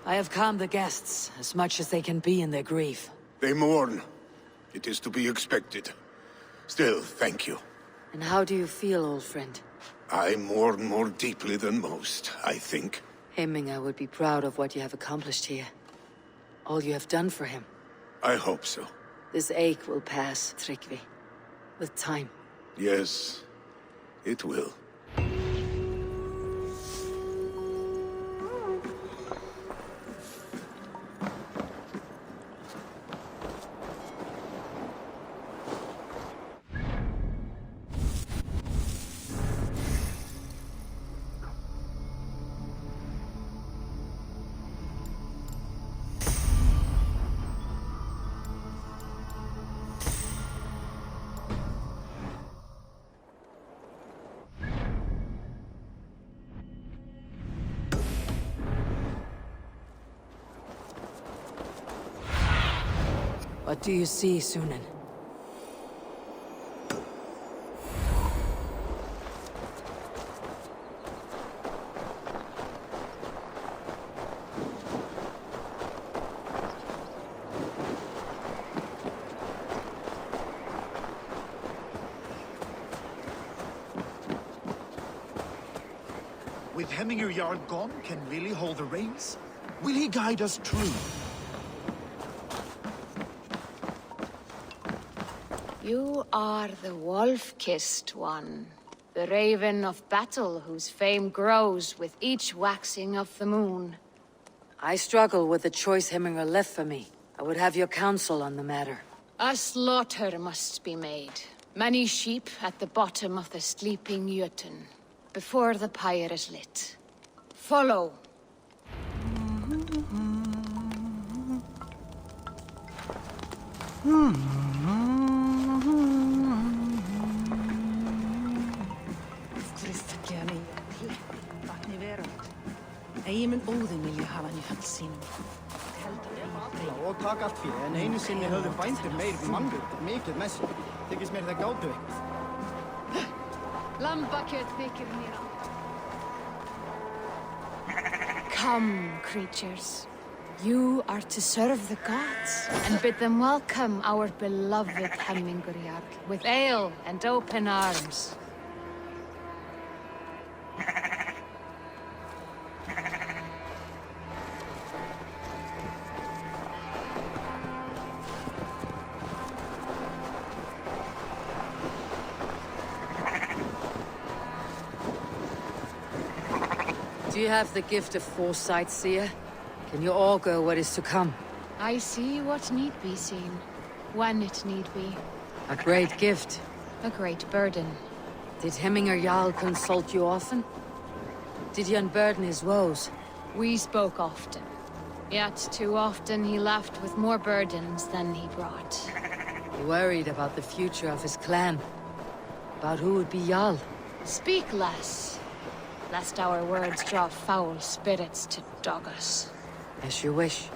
I have calmed the guests, as much as they can be in their grief. They mourn. It is to be expected. Still, thank you. And how do you feel, old friend? I mourn more deeply than most, I think. Hemming would be proud of what you have accomplished here. All you have done for him. I hope so. This ache will pass, Tryggvi. With time. Yes, it will. What do you see, Sunan? With Hemminger Jarl gone, can Lily hold the reins? Will he guide us true? You are the wolf-kissed one. The raven of battle whose fame grows with each waxing of the moon. I struggle with the choice Hemminger left for me. I would have your counsel on the matter. A slaughter must be made. Many sheep at the bottom of the sleeping Jötun, before the pyre is lit. Follow. Eigi mun Óðinn vilja hafa hann í höll sínum. Og taka allt fyrir, en einu sinni höfðu bændur meir mannvit, mikið með sér. Þykist mér það gátu eitthvað. Lambakjöt þykir mér á. Come, creatures. You are to serve the gods, and bid them welcome our beloved Hemminger Jarl, with ale and open arms. Do you have the gift of foresight, seer? Can you augur what is to come? I see what need be seen, when it need be. A great gift. A great burden. Did Hemminger Jarl consult you often? Did he unburden his woes? We spoke often. Yet too often he left with more burdens than he brought. He worried about the future of his clan. About who would be Jarl. Speak less, lest our words draw foul spirits to dog us. As you wish.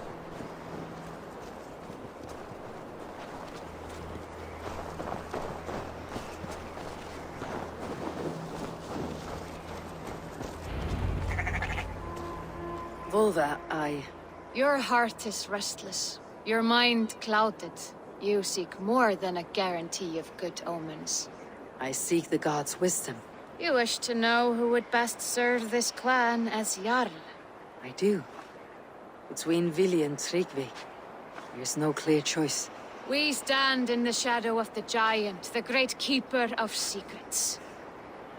Volva, Your heart is restless, your mind clouded. You seek more than a guarantee of good omens. I seek the gods' wisdom. You wish to know who would best serve this clan as Jarl. I do. Between Vili and Tryggvi, there's no clear choice. We stand in the shadow of the giant, the great keeper of secrets.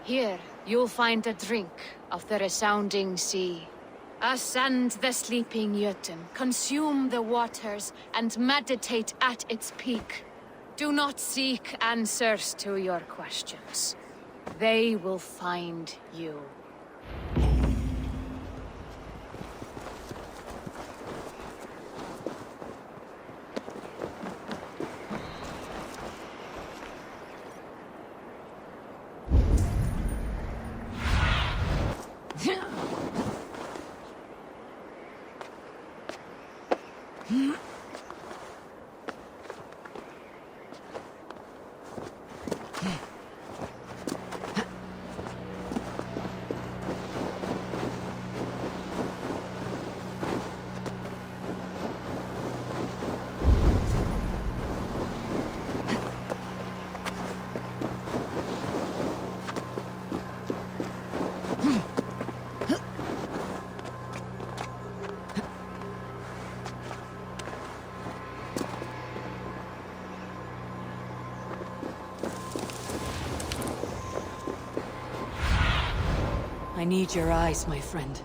Here, you'll find a drink of the resounding sea. Ascend the sleeping Jötun, consume the waters, and meditate at its peak. Do not seek answers to your questions. They will find you. I need your eyes, my friend.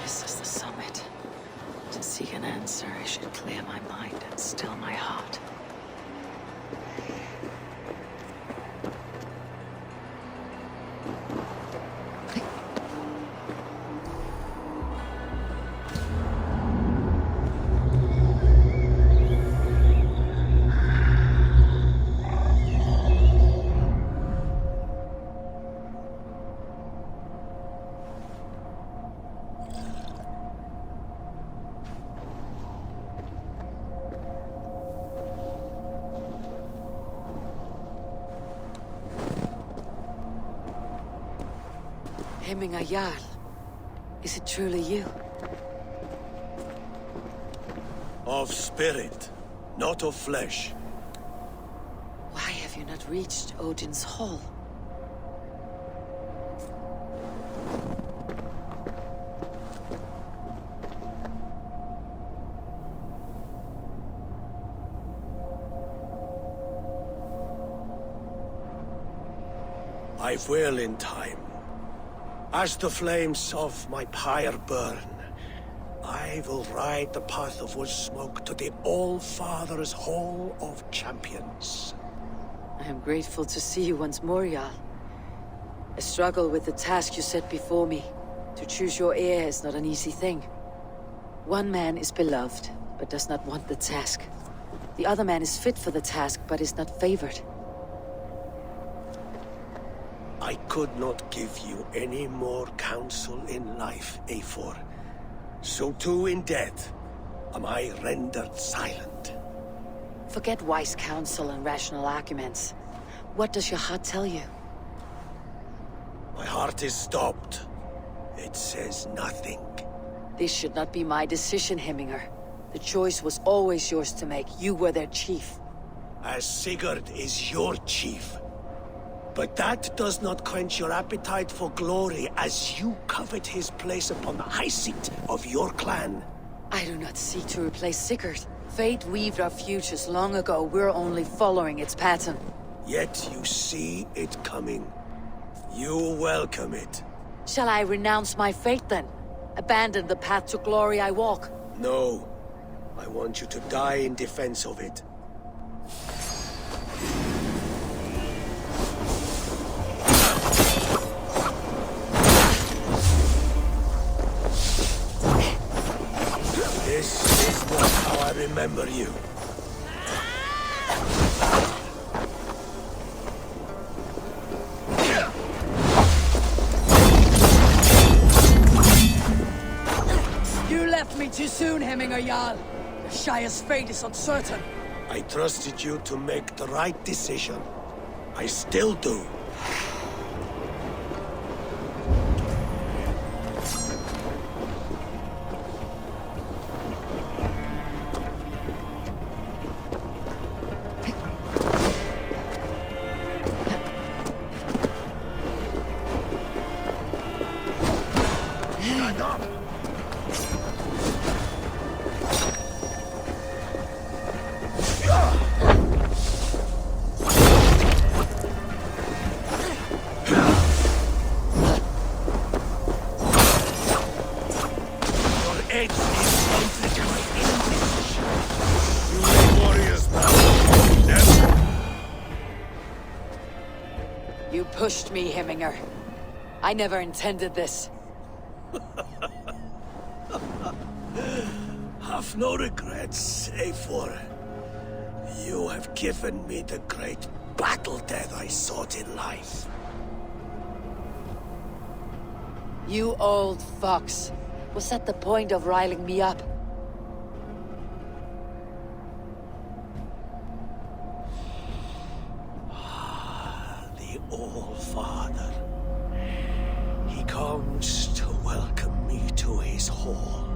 This is the summit. To seek an answer, I should clear my mind and still my heart. Hemminger Jarl, is it truly you? Of spirit, not of flesh. Why have you not reached Odin's Hall? I will in time. As the flames of my pyre burn, I will ride the path of wood smoke to the All-Father's Hall of Champions. I am grateful to see you once more, Jarl. I struggle with the task you set before me. To choose your heir is not an easy thing. One man is beloved, but does not want the task. The other man is fit for the task, but is not favored. I could not give you any more counsel in life, Eivor. So too in death am I rendered silent. Forget wise counsel and rational arguments. What does your heart tell you? My heart is stopped. It says nothing. This should not be my decision, Hemminger. The choice was always yours to make. You were their chief. As Sigurd is your chief. But that does not quench your appetite for glory as you covet his place upon the high seat of your clan. I do not seek to replace Sigurd. Fate weaved our futures long ago. We're only following its pattern. Yet you see it coming. You welcome it. Shall I renounce my fate then? Abandon the path to glory I walk? No. I want you to die in defense of it. This is not how I remember you. You left me too soon, Hemminger Jarl. The Shire's fate is uncertain. I trusted you to make the right decision. I still do. You pushed me, Hemminger. I never intended this. Have no regrets, Eivor. You have given me the great battle death I sought in life. You old fox. Was that the point of riling me up? call,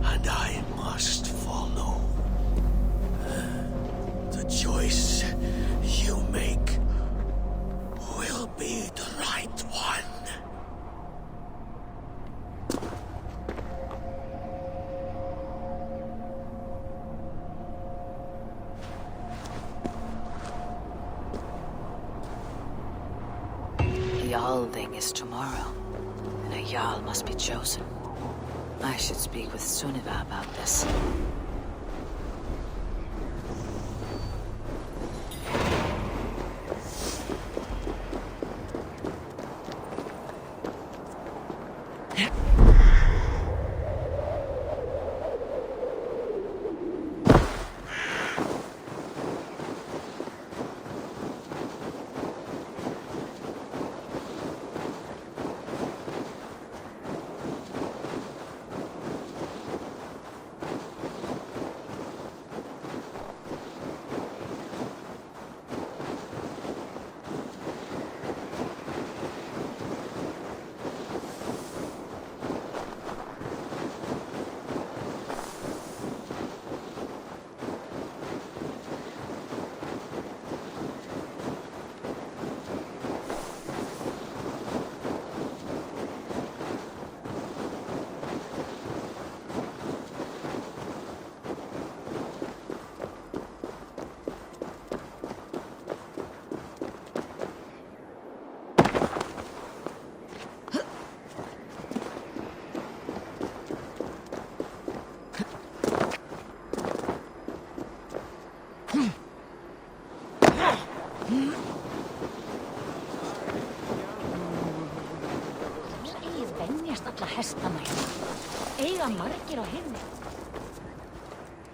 and I must follow. The choice you make will be the right one. The Althing is tomorrow, and a Jarl must be chosen. I should speak with Sunniva about this.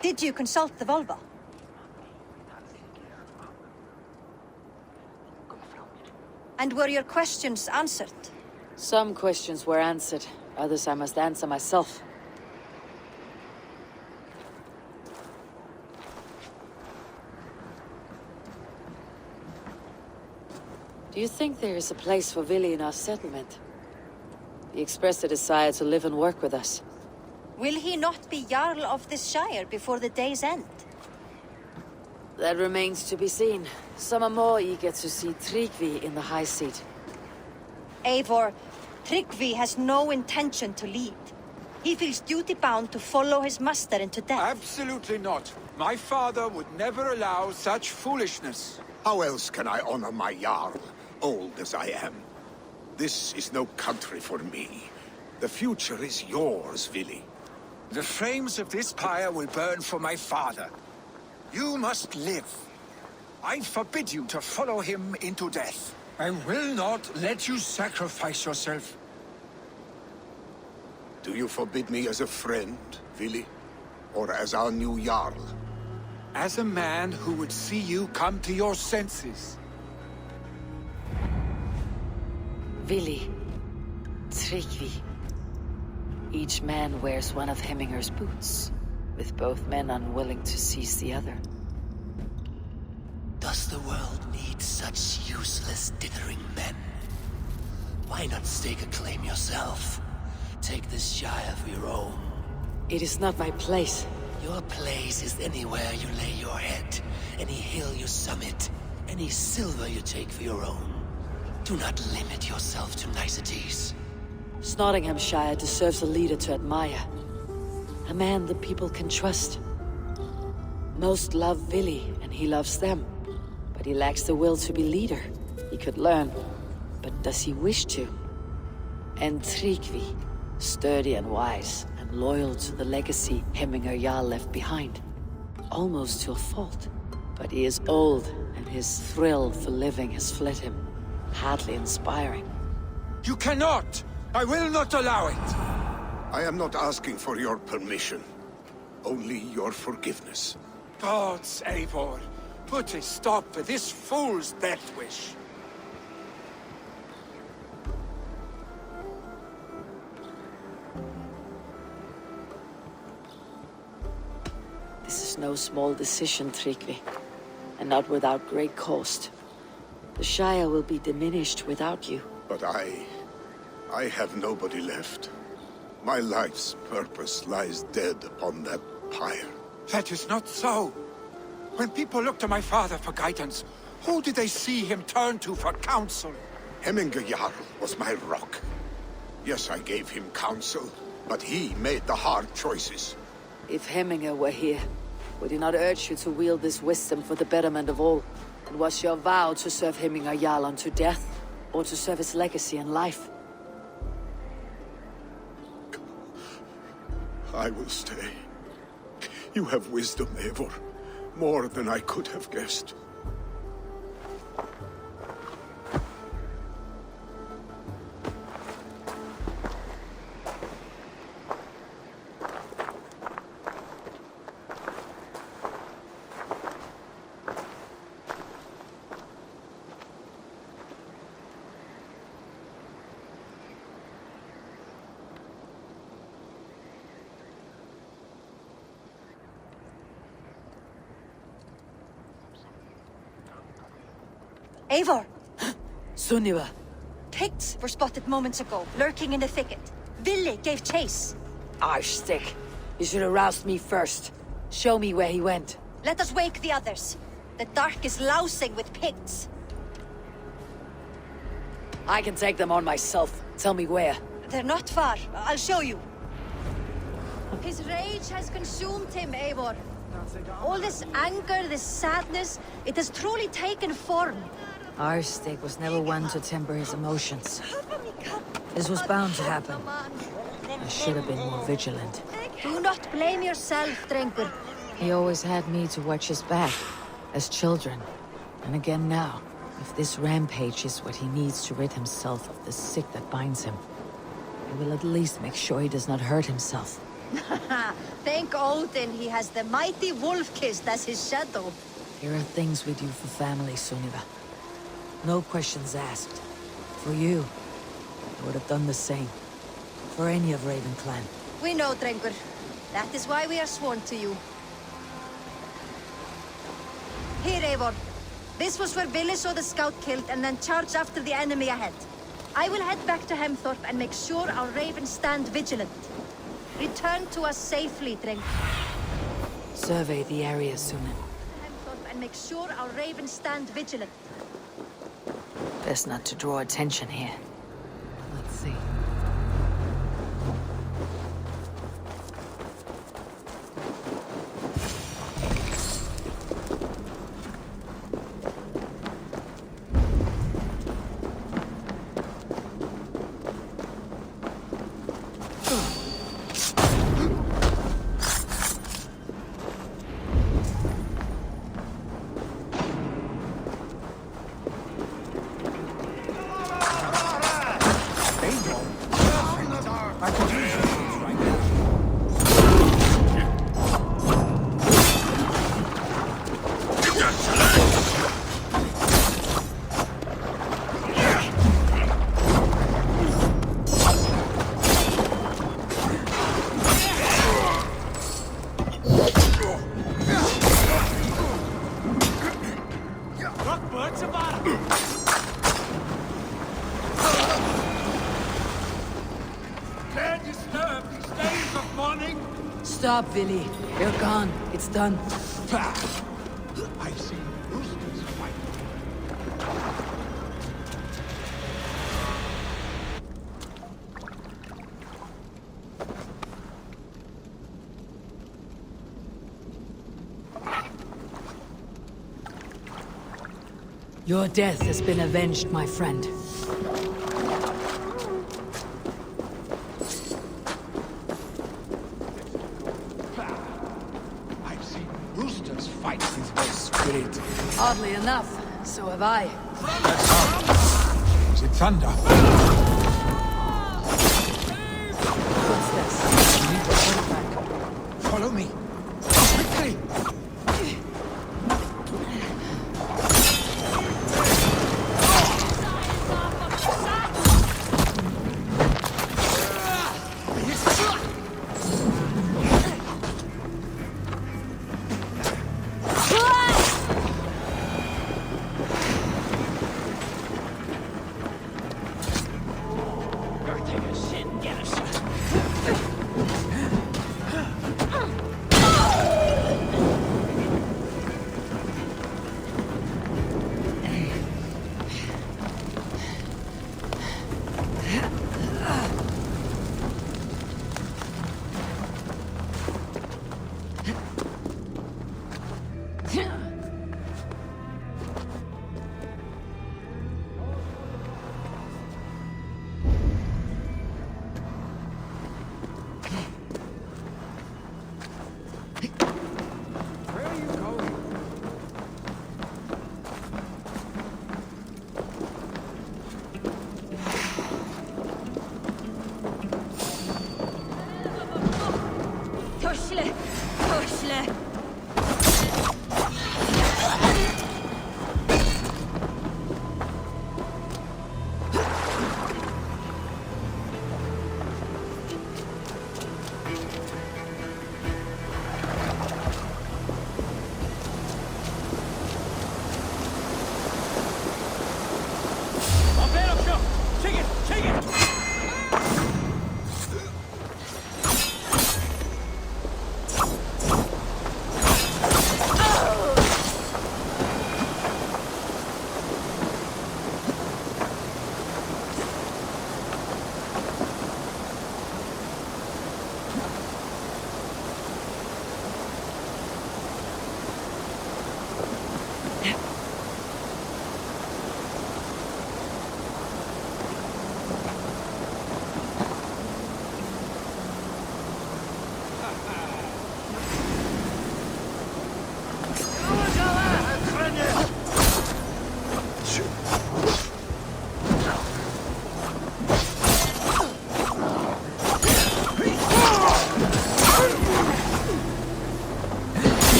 Did you consult the Volva? And were your questions answered? Some questions were answered, others I must answer myself. Do you think there is a place for Vili in our settlement? He expressed a desire to live and work with us. Will he not be Jarl of this Shire before the day's end? That remains to be seen. Some are more eager to see Tryggvi in the high seat. Eivor, Tryggvi has no intention to lead. He feels duty-bound to follow his master into death. Absolutely not. My father would never allow such foolishness. How else can I honor my Jarl, old as I am? This is no country for me. The future is yours, Vili. The flames of this pyre will burn for my father. You must live. I forbid you to follow him into death. I will not let you sacrifice yourself. Do you forbid me as a friend, Vili? Or as our new Jarl? As a man who would see you come to your senses. Vili. Tryggvi. Each man wears one of Hemminger's boots, with both men unwilling to seize the other. Does the world need such useless, dithering men? Why not stake a claim yourself? Take this Shire for your own. It is not my place. Your place is anywhere you lay your head, any hill you summit, any silver you take for your own. Do not limit yourself to niceties. Nottinghamshire deserves a leader to admire. A man the people can trust. Most love Vili, and he loves them. But he lacks the will to be leader. He could learn, but does he wish to? And Tryggvi, sturdy and wise, and loyal to the legacy Hemminger Jarl left behind. Almost to a fault. But he is old, and his thrill for living has fled him. Hardly inspiring. You cannot! I will not allow it! I am not asking for your permission. Only your forgiveness. Gods, Eivor, put a stop to this fool's death wish. This is no small decision, Tryggvi. And not without great cost. The Shire will be diminished without you. But I have nobody left. My life's purpose lies dead upon that pyre. That is not so. When people look to my father for guidance, who did they see him turn to for counsel? Hemminger Jarl was my rock. Yes, I gave him counsel, but he made the hard choices. If Hemminger were here, would he not urge you to wield this wisdom for the betterment of all? And was your vow to serve Hemminger Jarl unto death, or to serve his legacy in life? I will stay. You have wisdom, Eivor. More than I could have guessed. Eivor! Sunniva! Picts were spotted moments ago, lurking in the thicket. Vili gave chase. Arstick! You should have roused me first. Show me where he went. Let us wake the others. The dark is lousing with Picts. I can take them on myself. Tell me where. They're not far. I'll show you. His rage has consumed him, Eivor. All this anger, this sadness, it has truly taken form. Arstick was never one to temper his emotions. This was bound to happen. I should have been more vigilant. Do not blame yourself, Drengur. He always had me to watch his back, as children. And again now, if this rampage is what he needs to rid himself of the sick that binds him, I will at least make sure he does not hurt himself. Thank Odin he has the mighty Wolf-Kissed as his shadow. There are things we do for family, Sunniva. No questions asked. For you, I would have done the same. For any of Raven clan. We know, Drengur. That is why we are sworn to you. Here, Eivor. This was where Vili saw the scout killed and then charged after the enemy ahead. I will head back to Hemthorpe and make sure our ravens stand vigilant. Return to us safely, Drengur. Survey the area, Sunan. Hemthorpe and make sure our ravens stand vigilant. Best not to draw attention here. Let's see. Stop, Vili. You're gone. It's done. I've seen roosters fight. Your death has been avenged, my friend. I've seen roosters fight with their spirit. Oddly enough, so have I. That sound. Is it thunder? What's this? You need to hold back. Follow me. Quickly!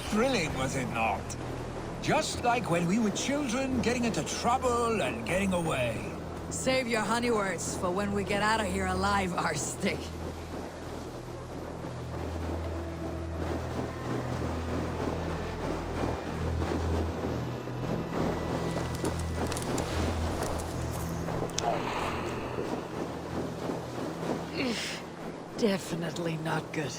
Thrilling, was it not? Just like when we were children, getting into trouble and getting away. Save your honey words for when we get out of here alive, Arstick. Definitely not good.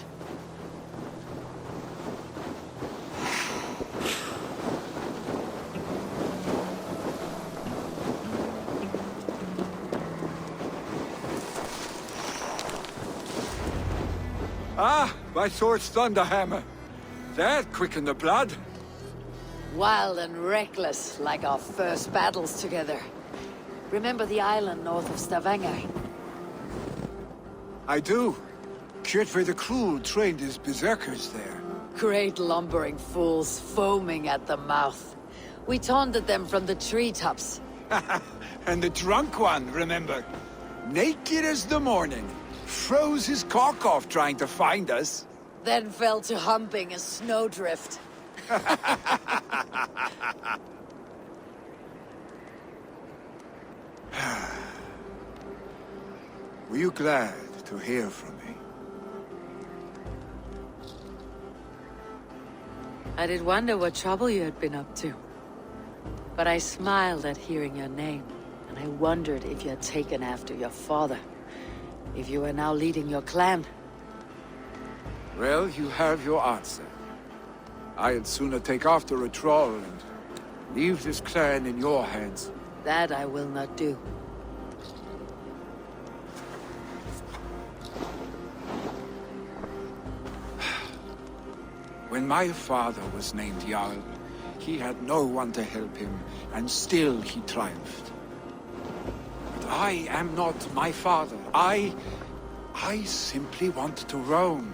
Ah, my sword's thunderhammer. That quickened the blood. Wild and reckless, like our first battles together. Remember the island north of Stavanger? I do. Kjotve the Cruel trained his berserkers there. Great lumbering fools, foaming at the mouth. We taunted them from the treetops. And the drunk one, remember? Naked as the morning. Froze his cock off trying to find us. Then fell to humping a snowdrift. Were you glad to hear from me? I did wonder what trouble you had been up to. But I smiled at hearing your name, and I wondered if you had taken after your father. If you were now leading your clan. Well, you have your answer. I'd sooner take after a troll and leave this clan in your hands. That I will not do. When my father was named Jarl, he had no one to help him, and still he triumphed. But I am not my father. I simply want to roam.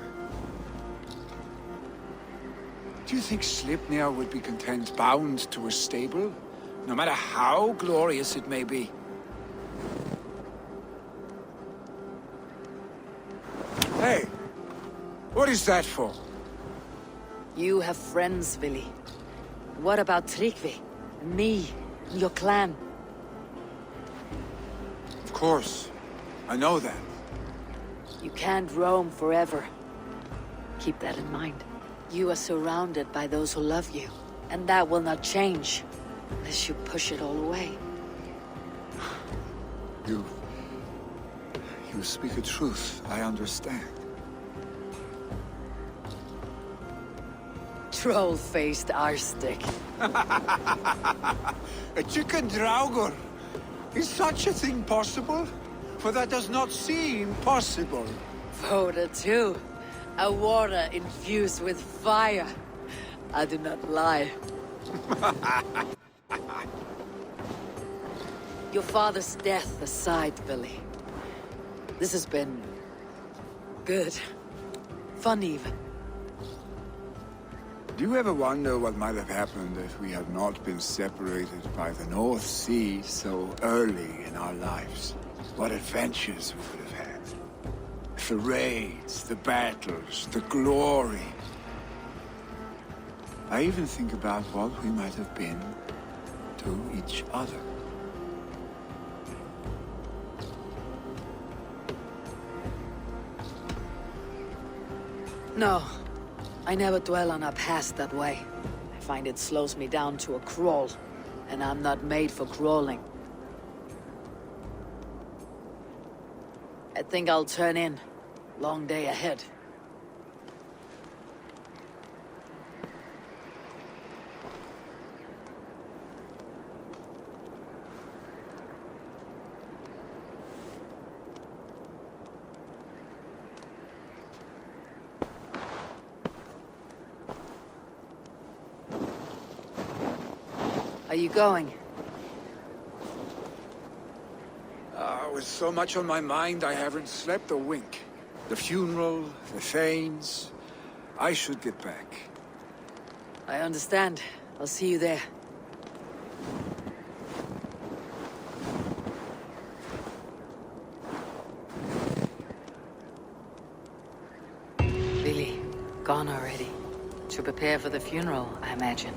Do you think Sleipnir would be content bound to a stable? No matter how glorious it may be? Hey! What is that for? You have friends, Vili. What about Tryggvi? Me? And your clan? Of course. I know that. You can't roam forever. Keep that in mind. You are surrounded by those who love you. And that will not change. Unless you push it all away. You speak a truth. I understand. Troll-faced Arstick. A chicken draugur! Is such a thing possible? For that does not seem possible. Voda too. A water infused with fire. I do not lie. Your father's death aside, Billy. This has been... good. Fun even. Do you ever wonder what might have happened if we had not been separated by the North Sea so early in our lives? What adventures we would have had. The raids, the battles, the glory. I even think about what we might have been to each other. No, I never dwell on our past that way. I find it slows me down to a crawl, and I'm not made for crawling. I think I'll turn in. Long day ahead. Are you going? With so much on my mind, I haven't slept a wink. The funeral, the Thanes. I should get back. I understand. I'll see you there. Billy, gone already. To prepare for the funeral, I imagine.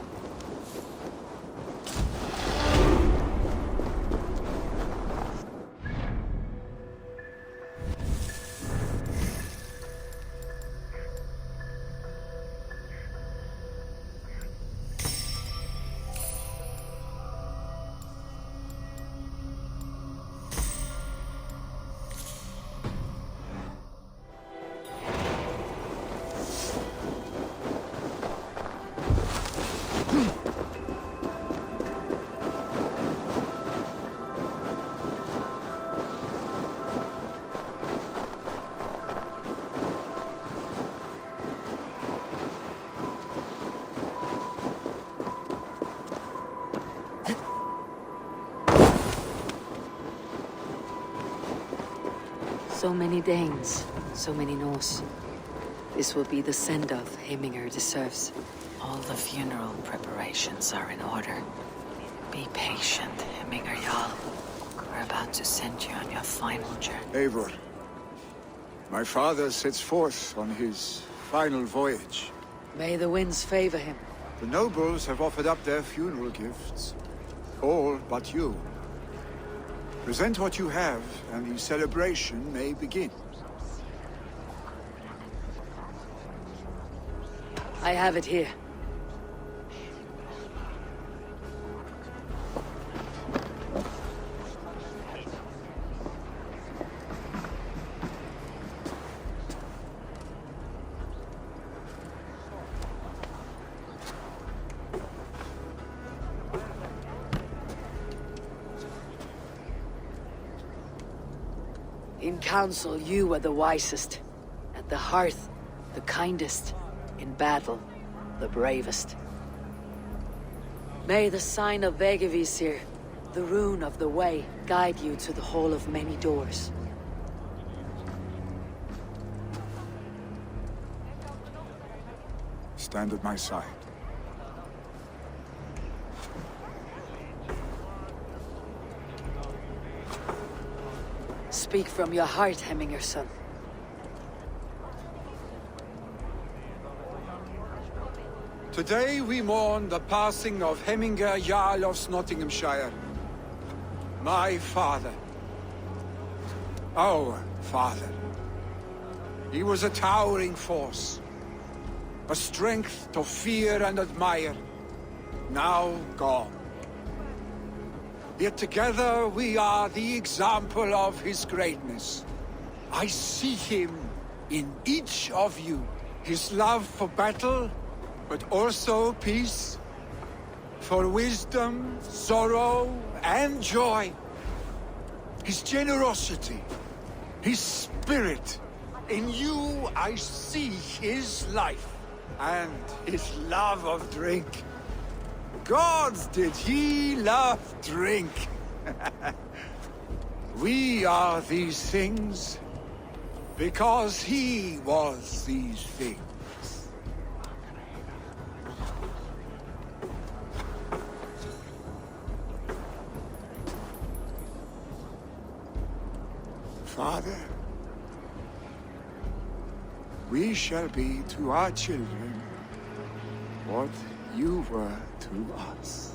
So many Danes, so many Norse. This will be the send-off Heminger deserves. All the funeral preparations are in order. Be patient, Heminger Jarl. We're about to send you on your final journey. Eivor, my father sets forth on his final voyage. May the winds favor him. The nobles have offered up their funeral gifts. All but you. Present what you have, and the celebration may begin. I have it here. In council, you were the wisest. At the hearth, the kindest. In battle, the bravest. May the sign of Vegevisir, the rune of the way, guide you to the Hall of Many Doors. Stand at my side. Speak from your heart, Heminger, son. Today we mourn the passing of Heminger Jarl of Nottinghamshire. My father. Our father. He was a towering force. A strength to fear and admire. Now gone. Yet together we are the example of his greatness. I see him in each of you. His love for battle, but also peace. For wisdom, sorrow, and joy. His generosity, his spirit. In you I see his life, and his love of drink. Gods, did he love drink! We are these things because he was these things. Father, we shall be to our children what you were to us.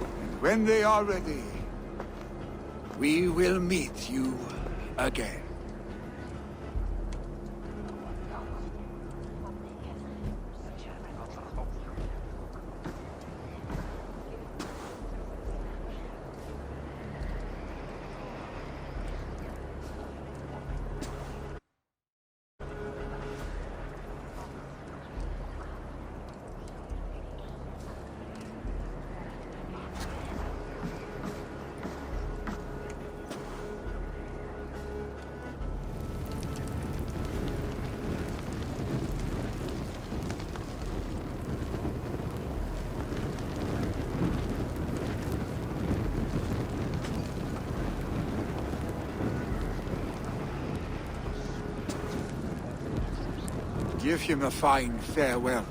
And when they are ready, we will meet you again. Give him a fine farewell.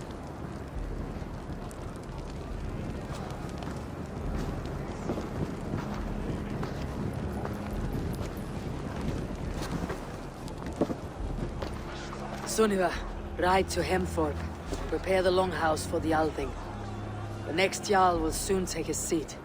Sunniva, ride to Hemthorpe. Prepare the longhouse for the Althing. The next Jarl will soon take his seat.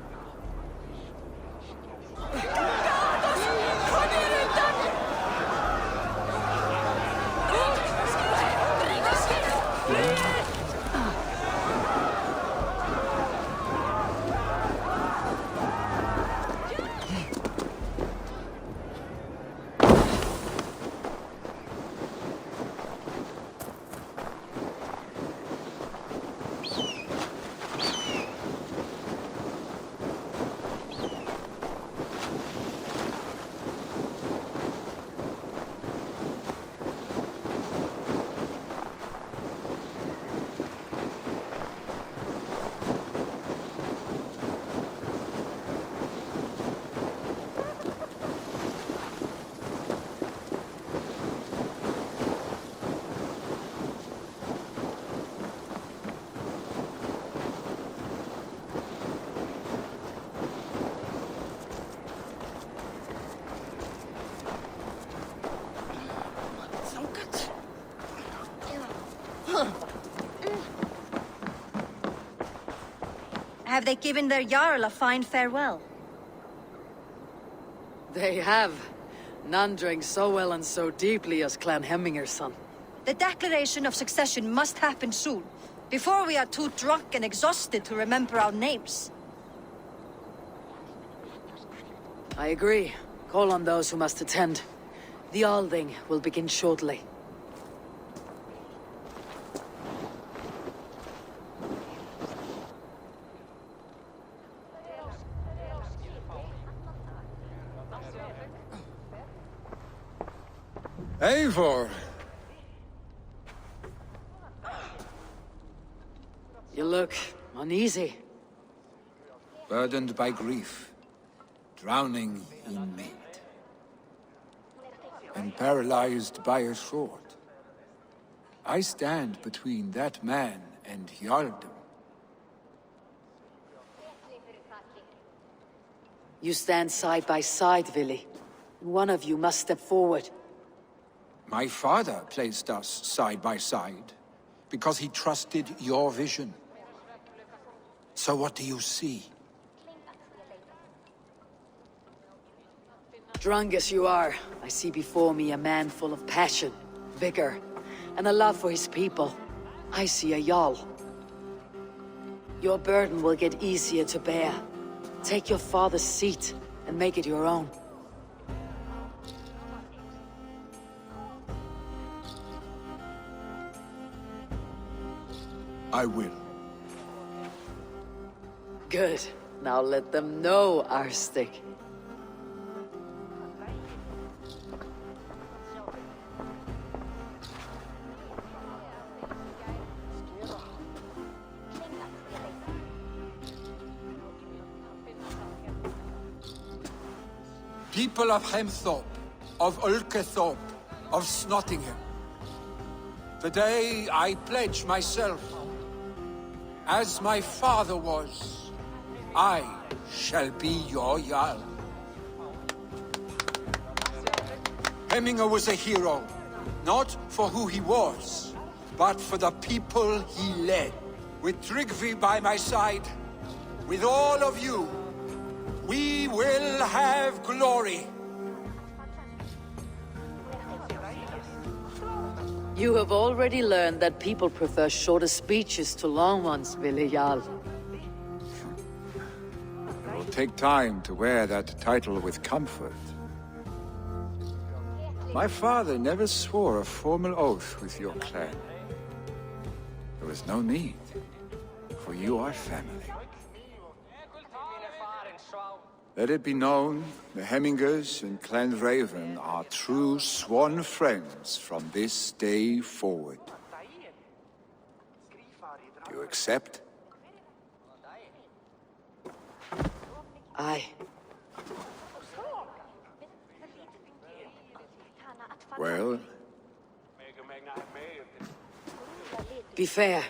Have they given their Jarl a fine farewell? They have. None drank so well and so deeply as Clan Hemminger's son. The declaration of succession must happen soon, before we are too drunk and exhausted to remember our names. I agree. Call on those who must attend. The Althing will begin shortly. Eivor! You look uneasy. Burdened by grief, drowning in mead, and paralyzed by a sword. I stand between that man and Jarldom. You stand side by side, Vili. One of you must step forward. My father placed us side by side, because he trusted your vision. So what do you see? Drunk as you are, I see before me a man full of passion, vigor, and a love for his people. I see a Jarl. Your burden will get easier to bear. Take your father's seat and make it your own. I will. Good. Now let them know, Arstic. People of Hemthorpe, of Ulkethorpe, of Snottingham. Today I pledge myself. As my father was, I shall be your Jarl. Hemminger was a hero, not for who he was, but for the people he led. With Tryggvi by my side, with all of you, we will have glory. You have already learned that people prefer shorter speeches to long ones, Valhalla. It will take time to wear that title with comfort. My father never swore a formal oath with your clan. There was no need, for you are family. Let it be known, the Hemmingers and Clan Raven are true sworn friends from this day forward. You accept? Aye. Well? Be fair.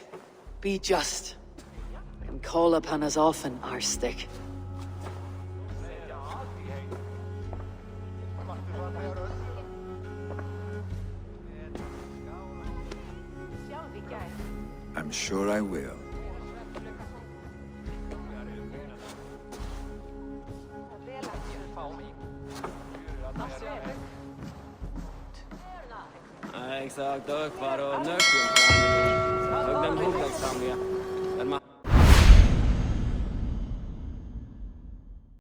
Be just. And call upon us often, Arstick. I'm sure I will. Exakt, och kvar och nökkeln. Hög den huvudsamlingen.